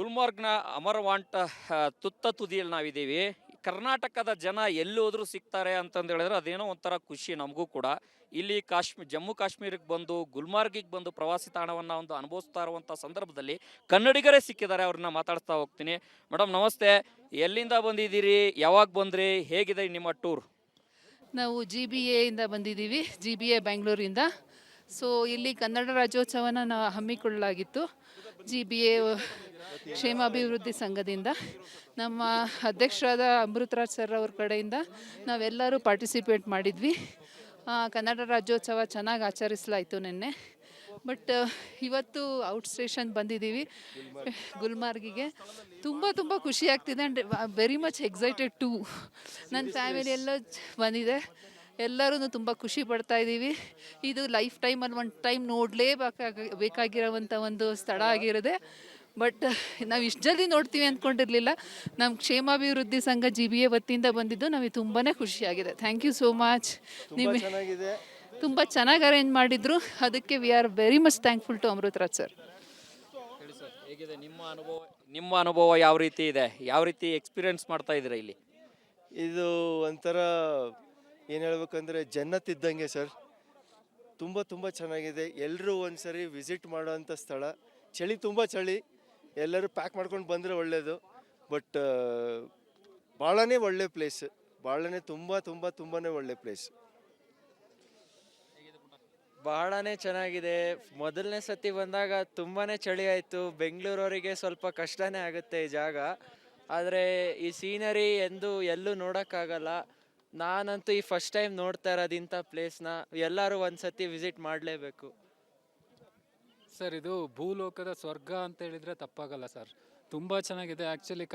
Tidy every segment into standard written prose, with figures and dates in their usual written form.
ಗುಲ್ಮರ್ಗ್ನ ಅಮರವಾಂಟ ತುತ್ತ ತುದಿಯಲ್ಲಿ ನಾವಿದ್ದೀವಿ. ಕರ್ನಾಟಕದ ಜನ ಎಲ್ಲಿ ಹೋದ್ರು ಸಿಗ್ತಾರೆ ಅಂತಂದು ಹೇಳಿದ್ರೆ ಅದೇನೋ ಒಂಥರ ಖುಷಿ ನಮಗೂ ಕೂಡ. ಇಲ್ಲಿ ಜಮ್ಮು ಕಾಶ್ಮೀರಕ್ಕೆ ಬಂದು ಗುಲ್ಮಾರ್ಗಿಗೆ ಬಂದು ಪ್ರವಾಸಿ ತಾಣವನ್ನು ಒಂದು ಅನುಭವಿಸ್ತಾ ಇರುವಂಥ ಸಂದರ್ಭದಲ್ಲಿ ಕನ್ನಡಿಗರೇ ಸಿಕ್ಕಿದ್ದಾರೆ. ಅವ್ರನ್ನ ಮಾತಾಡ್ತಾ ಹೋಗ್ತೀನಿ. ಮೇಡಮ್ ನಮಸ್ತೆ, ಎಲ್ಲಿಂದ ಬಂದಿದ್ದೀರಿ, ಯಾವಾಗ ಬಂದ್ರಿ, ಹೇಗಿದೆ ನಿಮ್ಮ ಟೂರ್? ನಾವು GBA ಇಂದ ಬಂದಿದ್ದೀವಿ, GBA ಬೆಂಗಳೂರಿಂದ. ಸೊ ಇಲ್ಲಿ ಕನ್ನಡ ರಾಜ್ಯೋತ್ಸವನ ಹಮ್ಮಿಕೊಳ್ಳಲಾಗಿತ್ತು GBA ಕ್ಷೇಮಾಭಿವೃದ್ಧಿ ಸಂಘದಿಂದ. ನಮ್ಮ ಅಧ್ಯಕ್ಷರಾದ ಅಮೃತರಾಜ್ ಸರ್ ಅವ್ರ ಕಡೆಯಿಂದ ನಾವೆಲ್ಲರೂ ಪಾರ್ಟಿಸಿಪೇಟ್ ಮಾಡಿದ್ವಿ. ಕನ್ನಡ ರಾಜ್ಯೋತ್ಸವ ಚೆನ್ನಾಗಿ ಆಚರಿಸಲಾಯಿತು ನಿನ್ನೆ. ಬಟ್ ಇವತ್ತು ಔಟ್ ಸ್ಟೇಷನ್ ಬಂದಿದ್ದೀವಿ ಗುಲ್ಮಾರ್ಗಿಗೆ. ತುಂಬ ಖುಷಿ ಆಗ್ತಿದೆ and very much excited to. ನನ್ನ ಫ್ಯಾಮಿಲಿ ಎಲ್ಲ ಬಂದಿದೆ, ಎಲ್ಲರೂ ತುಂಬ ಖುಷಿ ಪಡ್ತಾ ಇದ್ದೀವಿ. ಇದು ಲೈಫ್ ಟೈಮಲ್ಲಿ ಒಂದು ಟೈಮ್ ಬೇಕಾಗಿರೋವಂಥ ಒಂದು ಸ್ಥಳ ಆಗಿರುತ್ತೆ. ಬಟ್ ನಾವು ಇಷ್ಟು ಜಲ್ದಿ ನೋಡ್ತೀವಿ ಅಂದ್ಕೊಂಡಿರಲಿಲ್ಲ. ನಮ್ಮ ಕ್ಷೇಮಾಭಿವೃದ್ಧಿ ಸಂಘ GBA ವತಿಯಿಂದ ಬಂದಿದ್ದು ನಮಗೆ ತುಂಬಾ ಖುಷಿಯಾಗಿದೆ. Thank you so much. ನಿಮಗೆ ತುಂಬ ಚೆನ್ನಾಗಿ ಅರೇಂಜ್ ಮಾಡಿದ್ರು, ಅದಕ್ಕೆ we are very much thankful to Amritraj sir. ಹೇಗಿದೆ ನಿಮ್ಮ ಅನುಭವ ಯಾವ ರೀತಿ ಇದೆ, ಯಾವ ರೀತಿ ಎಕ್ಸ್ಪೀರಿಯನ್ಸ್ ಮಾಡ್ತಾ ಇದ್ದೀರಾ ಇಲ್ಲಿ? ಇದು ಒಂಥರ ಏನು ಹೇಳ್ಬೇಕಂದ್ರೆ ಜನ್ನತ್ ಇದ್ದಂಗೆ ಸರ್. ತುಂಬ ಚೆನ್ನಾಗಿದೆ. ಎಲ್ಲರೂ ಒಂದ್ಸರಿ ವಿಸಿಟ್ ಮಾಡೋವಂಥ ಸ್ಥಳ. ತುಂಬ ಚಳಿ, ಎಲ್ಲರೂ ಪ್ಯಾಕ್ ಮಾಡ್ಕೊಂಡು ಬಂದರೆ ಒಳ್ಳೆಯದು. ಬಟ್ ಭಾಳನೇ ಒಳ್ಳೆ ಪ್ಲೇಸ್, ಭಾಳನೇ ತುಂಬಾ ಒಳ್ಳೆ ಪ್ಲೇಸ್. ಬಹಳನೇ ಚೆನ್ನಾಗಿದೆ. ಮೊದಲನೇ ಸತಿ ಬಂದಾಗ ತುಂಬಾ ಚಳಿ ಆಯಿತು. ಬೆಂಗಳೂರವರಿಗೆ ಸ್ವಲ್ಪ ಕಷ್ಟನೇ ಆಗುತ್ತೆ ಈ ಜಾಗ. ಆದರೆ ಈ ಸೀನರಿ ಎಲ್ಲೂ ನೋಡೋಕ್ಕಾಗಲ್ಲ. ನಾನಂತೂ ಈ ಫಸ್ಟ್ ಟೈಮ್ ನೋಡ್ತಾ ಇರೋದು ಇಂಥ ಪ್ಲೇಸ್ನ. ಎಲ್ಲರೂ ಒಂದು ಸತಿ ವಿಸಿಟ್ ಮಾಡಲೇಬೇಕು ಸರ್. ಇದು ಭೂಲೋಕದ ಸ್ವರ್ಗ ಅಂತ ಹೇಳಿದರೆ ತಪ್ಪಾಗಲ್ಲ ಸರ್. ತುಂಬ ಚೆನ್ನಾಗಿದೆ. ಆ್ಯಕ್ಚುಲಿ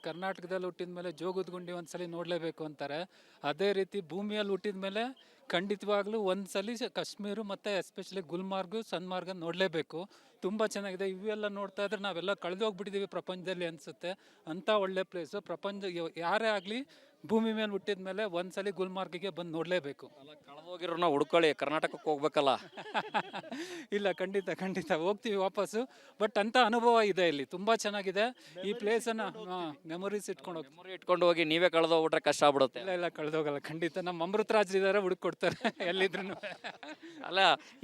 ಕರ್ನಾಟಕದಲ್ಲಿ ಹುಟ್ಟಿದ ಮೇಲೆ ಜೋಗದಗುಂಡಿ ಒಂದ್ಸಲಿ ನೋಡಲೇಬೇಕು ಅಂತಾರೆ. ಅದೇ ರೀತಿ ಭೂಮಿಯಲ್ಲಿ ಹುಟ್ಟಿದ ಮೇಲೆ ಖಂಡಿತವಾಗ್ಲೂ ಒಂದ್ಸಲಿ ಕಾಶ್ಮೀರ ಮತ್ತು ಎಸ್ಪೆಷಲಿ ಗುಲ್ಮಾರ್ಗು ಸನ್ಮಾರ್ಗ ನೋಡಲೇಬೇಕು. ತುಂಬ ಚೆನ್ನಾಗಿದೆ. ಇವೆಲ್ಲ ನೋಡ್ತಾ ಇದ್ರೆ ನಾವೆಲ್ಲ ಕಳೆದೋಗ್ಬಿಟ್ಟಿದ್ದೀವಿ ಪ್ರಪಂಚದಲ್ಲಿ ಅನಿಸುತ್ತೆ. ಅಂಥ ಒಳ್ಳೆ ಪ್ಲೇಸು. ಯಾರೇ ಆಗಲಿ ಭೂಮಿ ಮೇಲೆ ಹುಟ್ಟಿದ ಮೇಲೆ ಒಂದ್ಸಲಿ ಗುಲ್ಮಾರ್ಗಿಗೆ ಬಂದು ನೋಡಲೇಬೇಕು. ಕಳೆದೋಗಿರೋನ ಹುಡ್ಕೊಳ್ಳಿ, ಕರ್ನಾಟಕಕ್ಕೆ ಹೋಗ್ಬೇಕಲ್ಲ. ಇಲ್ಲ, ಖಂಡಿತ ಹೋಗ್ತೀವಿ ವಾಪಸ್ಸು. ಬಟ್ ಅಂಥ ಅನುಭವ ಇದೆ ಇಲ್ಲಿ, ತುಂಬ ಚೆನ್ನಾಗಿದೆ. ಈ ಪ್ಲೇಸನ್ನು ಮೆಮೊರೀಸ್ ಇಟ್ಕೊಂಡು ಹೋಗಿ ನೀವೇ ಕಳೆದೋಗ್ಬಿಟ್ರೆ ಕಷ್ಟ ಆಗ್ಬಿಡುತ್ತೆ. ಇಲ್ಲ ಕಳೆದೋಗಲ್ಲ, ಖಂಡಿತ. ನಮ್ಮ ಅಮೃತರಾಜ್ ಇದ್ದಾರೆ, ಹುಡುಕೊಡ್ತಾರೆ ಎಲ್ಲಿದ್ರು. ಅಲ್ಲ,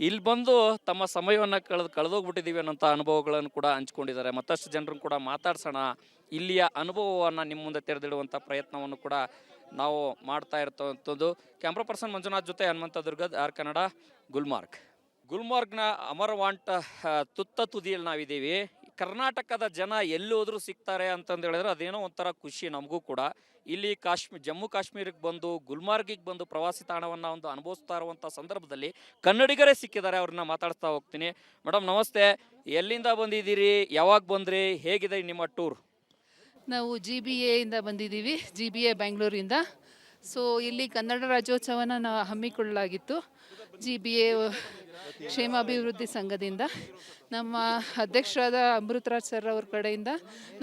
ಇಲ್ಲಿ ಬಂದು ತಮ್ಮ ಸಮಯವನ್ನು ಕಳೆದೋಗ್ಬಿಟ್ಟಿದ್ದೀವಿ ಅನ್ನೋಂಥ ಅನುಭವಗಳನ್ನು ಕೂಡ ಹಂಚ್ಕೊಂಡಿದ್ದಾರೆ. ಮತ್ತಷ್ಟು ಜನರನ್ನು ಕೂಡ ಮಾತಾಡ್ಸೋಣ. ಇಲ್ಲಿಯ ಅನುಭವವನ್ನು ನಿಮ್ಮ ಮುಂದೆ ತೆರೆದಿಡುವಂಥ ಪ್ರಯತ್ನವನ್ನು ಕೂಡ ನಾವು ಮಾಡ್ತಾ ಇರ್ತವಂಥದ್ದು. ಕ್ಯಾಮ್ರಾ ಪರ್ಸನ್ ಮಂಜುನಾಥ್ ಜೊತೆ ಹನುಮಂತ ದುರ್ಗದ್, ಆರ್ ಕನ್ನಡ, ಗುಲ್ಮಾರ್ಗ್ನ ಅಮರವಾಂಟ ತುತ್ತ ತುದಿಯಲ್ಲಿ ನಾವಿದ್ದೀವಿ. ಕರ್ನಾಟಕದ ಜನ ಎಲ್ಲಿ ಹೋದ್ರು ಸಿಗ್ತಾರೆ ಅಂತಂದು ಹೇಳಿದ್ರೆ ಅದೇನೋ ಒಂಥರ ಖುಷಿ ನಮಗೂ ಕೂಡ. ಇಲ್ಲಿ ಜಮ್ಮು ಕಾಶ್ಮೀರಕ್ಕೆ ಬಂದು ಗುಲ್ಮಾರ್ಗಿಗೆ ಬಂದು ಪ್ರವಾಸಿ ತಾಣವನ್ನು ಒಂದು ಅನುಭವಿಸ್ತಾ ಇರುವಂಥ ಸಂದರ್ಭದಲ್ಲಿ ಕನ್ನಡಿಗರೇ ಸಿಕ್ಕಿದ್ದಾರೆ. ಅವ್ರನ್ನ ಮಾತಾಡ್ತಾ ಹೋಗ್ತೀನಿ. ಮೇಡಮ್ ನಮಸ್ತೆ, ಎಲ್ಲಿಂದ ಬಂದಿದ್ದೀರಿ, ಯಾವಾಗ ಬಂದ್ರಿ, ಹೇಗಿದೆ ನಿಮ್ಮ ಟೂರ್? ನಾವು GBA ಇಂದ ಬಂದಿದ್ದೀವಿ, GBA ಬೆಂಗಳೂರಿಂದ. ಸೊ ಇಲ್ಲಿ ಕನ್ನಡ ರಾಜ್ಯೋತ್ಸವನ ಹಮ್ಮಿಕೊಳ್ಳಲಾಗಿತ್ತು GBA ಕ್ಷೇಮಾಭಿವೃದ್ಧಿ ಸಂಘದಿಂದ. ನಮ್ಮ ಅಧ್ಯಕ್ಷರಾದ ಅಮೃತರಾಜ್ ಸರ್ ಅವ್ರ ಕಡೆಯಿಂದ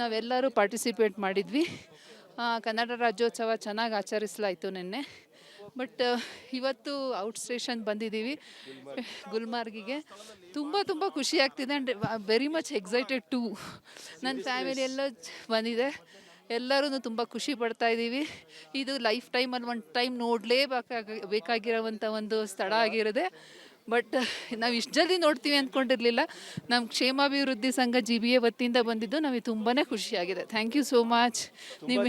ನಾವೆಲ್ಲರೂ ಪಾರ್ಟಿಸಿಪೇಟ್ ಮಾಡಿದ್ವಿ. ಕನ್ನಡ ರಾಜ್ಯೋತ್ಸವ ಚೆನ್ನಾಗಿ ಆಚರಿಸಲಾಯಿತು ನಿನ್ನೆ. ಬಟ್ ಇವತ್ತು ಔಟ್ ಸ್ಟೇಷನ್ ಬಂದಿದ್ದೀವಿ ಗುಲ್ಮಾರ್ಗಿಗೆ. ತುಂಬ ಖುಷಿ ಆಗ್ತಿದೆ and very much excited to. ನನ್ನ ಫ್ಯಾಮಿಲಿ ಎಲ್ಲ ಬಂದಿದೆ, ಎಲ್ಲರೂ ತುಂಬ ಖುಷಿ ಪಡ್ತಾ ಇದ್ದೀವಿ. ಇದು ಲೈಫ್ ಟೈಮಲ್ಲಿ ಒಂದು ಟೈಮ್ ಬೇಕಾಗಿರೋವಂಥ ಒಂದು ಸ್ಥಳ ಆಗಿರುತ್ತೆ. ಬಟ್ ನಾವು ಇಷ್ಟು ಜಲ್ದಿ ನೋಡ್ತೀವಿ ಅಂದ್ಕೊಂಡಿರಲಿಲ್ಲ. ನಮ್ಮ ಕ್ಷೇಮಾಭಿವೃದ್ಧಿ ಸಂಘ GBA ವತಿಯಿಂದ ಬಂದಿದ್ದು ನಮಗೆ ತುಂಬಾ ಖುಷಿಯಾಗಿದೆ. Thank you so much.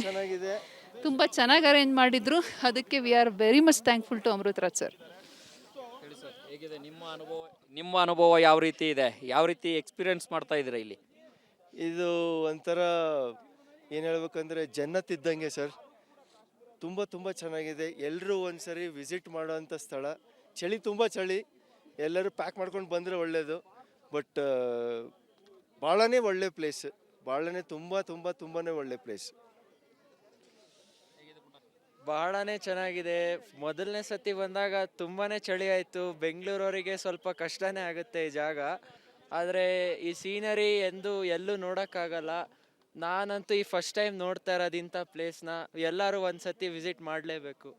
ಚೆನ್ನಾಗಿದೆ. ತುಂಬ ಚೆನ್ನಾಗಿ ಅರೇಂಜ್ ಮಾಡಿದ್ರು, ಅದಕ್ಕೆ we are very much thankful to Amritraj sir. ಹೇಗಿದೆ ನಿಮ್ಮ ಅನುಭವ ಯಾವ ರೀತಿ ಇದೆ, ಯಾವ ರೀತಿ ಎಕ್ಸ್ಪೀರಿಯನ್ಸ್ ಮಾಡ್ತಾ ಇದ್ದೀರಾ ಇಲ್ಲಿ? ಇದು ಒಂಥರ ಏನು ಹೇಳ್ಬೇಕಂದ್ರೆ ಜನ್ನತ್ ಇದ್ದಂಗೆ ಸರ್. ತುಂಬ ಚೆನ್ನಾಗಿದೆ. ಎಲ್ಲರೂ ಒಂದ್ಸರಿ ವಿಸಿಟ್ ಮಾಡೋವಂಥ ಸ್ಥಳ. ತುಂಬ ಚಳಿ, ಎಲ್ಲರೂ ಪ್ಯಾಕ್ ಮಾಡ್ಕೊಂಡು ಬಂದರೆ ಒಳ್ಳೆಯದು. ಬಟ್ ಭಾಳನೇ ಒಳ್ಳೆ ಪ್ಲೇಸ್, ಭಾಳನೇ ತುಂಬಾ ಒಳ್ಳೆ ಪ್ಲೇಸ್. ಬಹಳನೇ ಚೆನ್ನಾಗಿದೆ. ಮೊದಲನೇ ಸತಿ ಬಂದಾಗ ತುಂಬಾ ಚಳಿ ಆಯಿತು. ಬೆಂಗಳೂರವರಿಗೆ ಸ್ವಲ್ಪ ಕಷ್ಟನೇ ಆಗುತ್ತೆ ಈ ಜಾಗ. ಆದರೆ ಈ ಸೀನರಿ ಎಲ್ಲೂ ನೋಡೋಕ್ಕಾಗಲ್ಲ. ನಾನಂತೂ ಈ ಫಸ್ಟ್ ಟೈಮ್ ನೋಡ್ತಾ ಇರೋದು ಇಂಥ ಪ್ಲೇಸ್ನ. ಎಲ್ಲರೂ ಒಂದು ಸತಿ ವಿಸಿಟ್ ಮಾಡಲೇಬೇಕು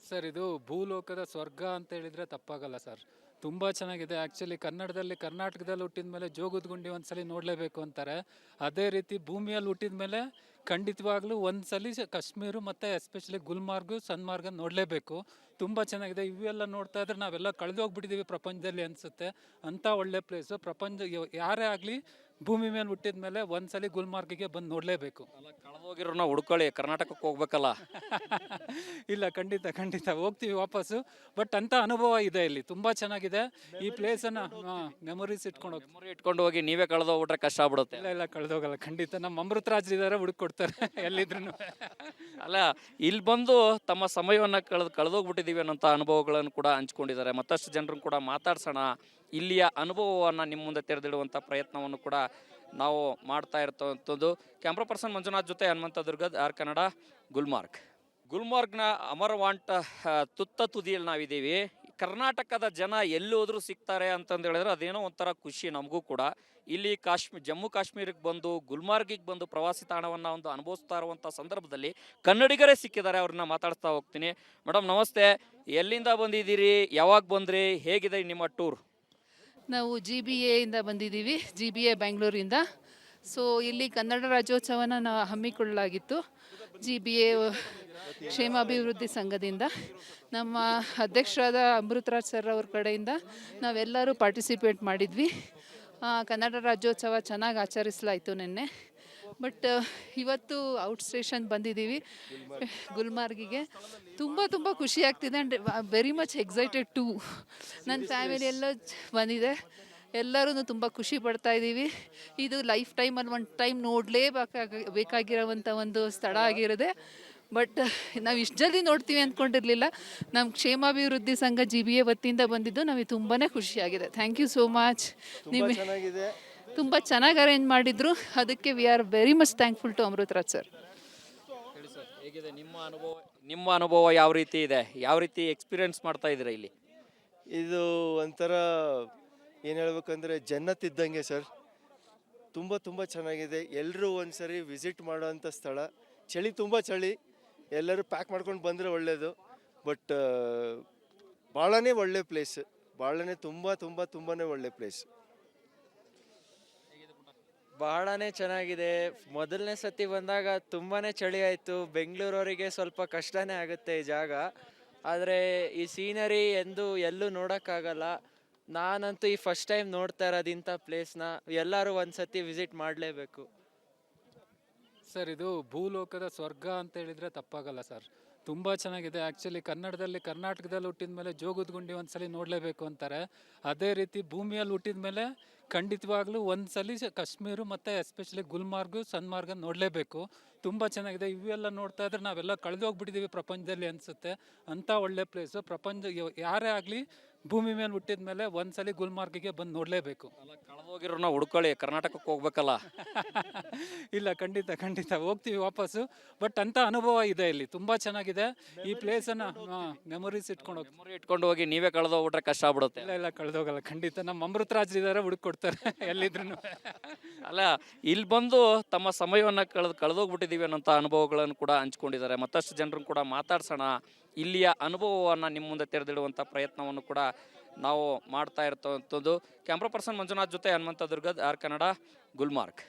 ಸರ್. ಇದು ಭೂಲೋಕದ ಸ್ವರ್ಗ ಅಂತ ಹೇಳಿದರೆ ತಪ್ಪಾಗಲ್ಲ ಸರ್. ತುಂಬ ಚೆನ್ನಾಗಿದೆ. ಆ್ಯಕ್ಚುಲಿ ಕರ್ನಾಟಕದಲ್ಲಿ ಹುಟ್ಟಿದ ಮೇಲೆ ಜೋಗದ ಗುಂಡಿ ಒಂದ್ಸಲಿ ನೋಡಲೇಬೇಕು ಅಂತಾರೆ. ಅದೇ ರೀತಿ ಭೂಮಿಯಲ್ಲಿ ಹುಟ್ಟಿದ ಮೇಲೆ ಖಂಡಿತವಾಗ್ಲೂ ಒಂದ್ಸಲಿ ಕಾಶ್ಮೀರ ಮತ್ತು ಎಸ್ಪೆಷಲಿ ಗುಲ್ಮಾರ್ಗು ಸನ್ಮಾರ್ಗ ನೋಡಲೇಬೇಕು. ತುಂಬ ಚೆನ್ನಾಗಿದೆ. ಇವೆಲ್ಲ ನೋಡ್ತಾ ಇದ್ರೆ ನಾವೆಲ್ಲ ಕಳೆದೋಗ್ಬಿಟ್ಟಿದ್ದೀವಿ ಪ್ರಪಂಚದಲ್ಲಿ ಅನಿಸುತ್ತೆ. ಅಂಥ ಒಳ್ಳೆ ಪ್ಲೇಸು. ಯಾರೇ ಆಗಲಿ ಭೂಮಿ ಮೇಲೆ ಹುಟ್ಟಿದ ಮೇಲೆ ಒಂದ್ಸಲಿ ಗುಲ್ಮಾರ್ಗಿಗೆ ಬಂದು ನೋಡಲೇಬೇಕು. ಕಳೆದೋಗಿರೋನ ಹುಡ್ಕೊಳ್ಳಿ, ಕರ್ನಾಟಕಕ್ಕೆ ಹೋಗ್ಬೇಕಲ್ಲ. ಇಲ್ಲ, ಖಂಡಿತ ಹೋಗ್ತೀವಿ ವಾಪಸ್ಸು. ಬಟ್ ಅಂಥ ಅನುಭವ ಇದೆ ಇಲ್ಲಿ, ತುಂಬ ಚೆನ್ನಾಗಿದೆ. ಈ ಪ್ಲೇಸನ್ನು ಮೆಮೊರೀಸ್ ಇಟ್ಕೊಂಡು ಹೋಗಿ. ಮೆಮೊರಿ ಇಟ್ಕೊಂಡು ಹೋಗಿ ನೀವೇ ಕಳೆದೋಗ್ಬಿಟ್ರೆ ಕಷ್ಟ ಆಗ್ಬಿಡುತ್ತೆ. ಇಲ್ಲ ಕಳೆದೋಗಲ್ಲ. ಖಂಡಿತ ನಮ್ಮ ಅಮೃತರಾಜ್ ಇದ್ದಾರೆ, ಹುಡುಕೊಡ್ತಾರೆ ಎಲ್ಲಿದ್ರು. ಅಲ್ಲ, ಇಲ್ಲಿ ಬಂದು ತಮ್ಮ ಸಮಯವನ್ನು ಕಳೆದೋಗ್ಬಿಟ್ಟಿದ್ದೀವಿ ಅನ್ನೋಂಥ ಅನುಭವಗಳನ್ನು ಕೂಡ ಹಂಚ್ಕೊಂಡಿದ್ದಾರೆ. ಮತ್ತಷ್ಟು ಜನರನ್ನು ಕೂಡ ಮಾತಾಡ್ಸೋಣ. ಇಲ್ಲಿಯ ಅನುಭವವನ್ನು ನಿಮ್ಮ ಮುಂದೆ ತೆರೆದಿಡುವಂಥ ಪ್ರಯತ್ನವನ್ನು ಕೂಡ ನಾವು ಮಾಡ್ತಾ ಇರ್ತವಂಥದ್ದು. ಕ್ಯಾಮ್ರಾ ಪರ್ಸನ್ ಮಂಜುನಾಥ್ ಜೊತೆ ಹನುಮಂತ ದುರ್ಗದ್, ಆರ್ ಕನ್ನಡ, ಗುಲ್ಮಾರ್ಗ್ನ ಅಮರವಾಂಟ ತುತ್ತ ತುದಿಯಲ್ಲಿ ನಾವಿದ್ದೀವಿ. ಕರ್ನಾಟಕದ ಜನ ಎಲ್ಲೋದ್ರೂ ಸಿಗ್ತಾರೆ ಅಂತಂದು ಹೇಳಿದ್ರೆ ಅದೇನೋ ಒಂಥರ ಖುಷಿ ನಮಗೂ ಕೂಡ. ಇಲ್ಲಿ ಜಮ್ಮು ಕಾಶ್ಮೀರಕ್ಕೆ ಬಂದು ಗುಲ್ಮಾರ್ಗಿಗೆ ಬಂದು ಪ್ರವಾಸಿ ತಾಣವನ್ನು ಒಂದು ಅನುಭವಿಸ್ತಾ ಇರುವಂಥ ಸಂದರ್ಭದಲ್ಲಿ ಕನ್ನಡಿಗರೇ ಸಿಕ್ಕಿದ್ದಾರೆ. ಅವ್ರನ್ನ ಮಾತಾಡ್ತಾ ಹೋಗ್ತೀನಿ. ಮೇಡಮ್ ನಮಸ್ತೆ, ಎಲ್ಲಿಂದ ಬಂದಿದ್ದೀರಿ, ಯಾವಾಗ ಬಂದ್ರಿ, ಹೇಗಿದೆ ನಿಮ್ಮ ಟೂರ್? ನಾವು GBA ಇಂದ ಬಂದಿದ್ದೀವಿ, GBA ಬೆಂಗಳೂರಿಂದ. ಸೊ ಇಲ್ಲಿ ಕನ್ನಡ ರಾಜ್ಯೋತ್ಸವನ ಹಮ್ಮಿಕೊಳ್ಳಲಾಗಿತ್ತು GBA ಕ್ಷೇಮಾಭಿವೃದ್ಧಿ ಸಂಘದಿಂದ. ನಮ್ಮ ಅಧ್ಯಕ್ಷರಾದ ಅಮೃತರಾಜ್ ಸರ್ ಅವ್ರ ಕಡೆಯಿಂದ ನಾವೆಲ್ಲರೂ ಪಾರ್ಟಿಸಿಪೇಟ್ ಮಾಡಿದ್ವಿ. ಕನ್ನಡ ರಾಜ್ಯೋತ್ಸವ ಚೆನ್ನಾಗಿ ಆಚರಿಸಲಾಯಿತು ನಿನ್ನೆ. ಬಟ್ ಇವತ್ತು ಔಟ್ ಸ್ಟೇಷನ್ ಬಂದಿದ್ದೀವಿ ಗುಲ್ಮಾರ್ಗಿಗೆ. ತುಂಬ ಖುಷಿ ಆಗ್ತಿದೆ and very much excited to. ನನ್ನ ಫ್ಯಾಮಿಲಿ ಎಲ್ಲ ಬಂದಿದೆ, ಎಲ್ಲರೂ ತುಂಬ ಖುಷಿ ಪಡ್ತಾ ಇದ್ದೀವಿ. ಇದು ಲೈಫ್ ಟೈಮಲ್ಲಿ ಒಂದು ಟೈಮ್ ಬೇಕಾಗಿರೋವಂಥ ಒಂದು ಸ್ಥಳ ಆಗಿರುತ್ತೆ. ಬಟ್ ನಾವು ಇಷ್ಟು ಜಲ್ದಿ ನೋಡ್ತೀವಿ ಅಂದ್ಕೊಂಡಿರಲಿಲ್ಲ. ನಮ್ಮ ಕ್ಷೇಮಾಭಿವೃದ್ಧಿ ಸಂಘ GBA ವತಿಯಿಂದ ಬಂದಿದ್ದು ನಮಗೆ ತುಂಬಾ ಖುಷಿಯಾಗಿದೆ. Thank you so much. ಚೆನ್ನಾಗಿದೆ, ತುಂಬ ಚೆನ್ನಾಗಿ ಅರೇಂಜ್ ಮಾಡಿದ್ರು. ಅದಕ್ಕೆ we are very much thankful to Amritraj sir. ಹೇಗಿದೆ ನಿಮ್ಮ ಅನುಭವ ಯಾವ ರೀತಿ ಇದೆ, ಯಾವ ರೀತಿ ಎಕ್ಸ್ಪೀರಿಯನ್ಸ್ ಮಾಡ್ತಾ ಇದ್ದೀರಾ ಇಲ್ಲಿ? ಇದು ಒಂಥರ ಏನು ಹೇಳ್ಬೇಕಂದ್ರೆ ಜನ್ನತ್ ಇದ್ದಂಗೆ ಸರ್. ತುಂಬ ಚೆನ್ನಾಗಿದೆ. ಎಲ್ಲರೂ ಒಂದ್ಸರಿ ವಿಸಿಟ್ ಮಾಡೋವಂಥ ಸ್ಥಳ. ತುಂಬ ಚಳಿ, ಎಲ್ಲರೂ ಪ್ಯಾಕ್ ಮಾಡ್ಕೊಂಡು ಬಂದರೆ ಒಳ್ಳೆಯದು. ಬಟ್ ಭಾಳನೇ ಒಳ್ಳೆ ಪ್ಲೇಸ್, ಭಾಳನೇ ತುಂಬಾ ಒಳ್ಳೆ ಪ್ಲೇಸ್. ಬಹಳನೇ ಚೆನ್ನಾಗಿದೆ. ಮೊದಲನೇ ಸತಿ ಬಂದಾಗ ತುಂಬಾ ಚಳಿ ಆಯಿತು. ಬೆಂಗಳೂರವರಿಗೆ ಸ್ವಲ್ಪ ಕಷ್ಟನೇ ಆಗುತ್ತೆ ಈ ಜಾಗ. ಆದರೆ ಈ ಸೀನರಿ ಎಲ್ಲೂ ನೋಡೋಕ್ಕಾಗಲ್ಲ. ನಾನಂತೂ ಈ ಫಸ್ಟ್ ಟೈಮ್ ನೋಡ್ತಾ ಇರೋದು ಇಂಥ ಪ್ಲೇಸ್ನ. ಎಲ್ಲರೂ ಒಂದ್ಸತಿ ವಿಸಿಟ್ ಮಾಡಲೇಬೇಕು ಸರ್. ಇದು ಭೂಲೋಕದ ಸ್ವರ್ಗ ಅಂತ ಹೇಳಿದ್ರೆ ತಪ್ಪಾಗಲ್ಲ ಸರ್. ತುಂಬ ಚೆನ್ನಾಗಿದೆ. ಆ್ಯಕ್ಚುಲಿ ಕರ್ನಾಟಕದಲ್ಲಿ ಹುಟ್ಟಿದ ಮೇಲೆ ಜೋಗದ ಗುಂಡಿ ಒಂದ್ಸಲಿ ನೋಡಲೇಬೇಕು ಅಂತಾರೆ. ಅದೇ ರೀತಿ ಭೂಮಿಯಲ್ಲಿ ಹುಟ್ಟಿದ ಮೇಲೆ ಖಂಡಿತವಾಗ್ಲೂ ಒಂದ್ಸಲಿ ಕಾಶ್ಮೀರ ಮತ್ತು ಎಸ್ಪೆಷಲಿ ಗುಲ್ಮಾರ್ಗು ಸನ್ಮಾರ್ಗ ನೋಡಲೇಬೇಕು. ತುಂಬ ಚೆನ್ನಾಗಿದೆ. ಇವೆಲ್ಲ ನೋಡ್ತಾ ಇದ್ರೆ ನಾವೆಲ್ಲ ಕಳೆದೋಗ್ಬಿಟ್ಟಿದ್ದೀವಿ ಪ್ರಪಂಚದಲ್ಲಿ ಅನಿಸುತ್ತೆ. ಅಂಥ ಒಳ್ಳೆ ಪ್ಲೇಸು. ಯಾರೇ ಆಗಲಿ ಭೂಮಿ ಮೇಲೆ ಹುಟ್ಟಿದ ಮೇಲೆ ಒಂದ್ಸಲಿ ಗುಲ್ಮಾರ್ಗಿಗೆ ಬಂದು ನೋಡಲೇಬೇಕು. ಕಳೆದೋಗಿರೋನ ಹುಡ್ಕೊಳ್ಳಿ, ಕರ್ನಾಟಕಕ್ಕೆ ಹೋಗ್ಬೇಕಲ್ಲ. ಇಲ್ಲ, ಖಂಡಿತ ಹೋಗ್ತೀವಿ ವಾಪಸ್ಸು. ಬಟ್ ಅಂಥ ಅನುಭವ ಇದೆ ಇಲ್ಲಿ, ತುಂಬ ಚೆನ್ನಾಗಿದೆ. ಈ ಪ್ಲೇಸನ್ನು ಮೆಮೊರೀಸ್ ಇಟ್ಕೊಂಡು ಹೋಗಿ ನೀವೇ ಕಳೆದೋಗ್ಬಿಟ್ರೆ ಕಷ್ಟ ಆಗ್ಬಿಡುತ್ತೆ. ಇಲ್ಲ ಕಳೆದೋಗಲ್ಲ. ಖಂಡಿತ ನಮ್ಮ ಅಮೃತರಾಜ್ ಇದ್ದಾರೆ, ಹುಡುಕೊಡ್ತಾರೆ ಎಲ್ಲಿದ್ರು. ಅಲ್ಲ, ಇಲ್ಲಿ ಬಂದು ತಮ್ಮ ಸಮಯವನ್ನು ಕಳೆದೋಗ್ಬಿಟ್ಟಿದ್ದೀವಿ ಅನ್ನೋಂಥ ಅನುಭವಗಳನ್ನು ಕೂಡ ಹಂಚ್ಕೊಂಡಿದ್ದಾರೆ. ಮತ್ತಷ್ಟು ಜನರನ್ನು ಕೂಡ ಮಾತಾಡ್ಸೋಣ. ಇಲ್ಲಿಯ ಅನುಭವವನ್ನು ನಿಮ್ಮ ಮುಂದೆ ತೆರೆದಿಡುವಂಥ ಪ್ರಯತ್ನವನ್ನು ಕೂಡ ನಾವು ಮಾಡ್ತಾ ಇರ್ತವಂಥದ್ದು. ಕ್ಯಾಮ್ರಾ ಪರ್ಸನ್ ಮಂಜುನಾಥ್ ಜೊತೆ ಹನುಮಂತ ದುರ್ಗದ್, ಆರ್ ಕನ್ನಡ, ಗುಲ್ಮಾರ್ಗ್.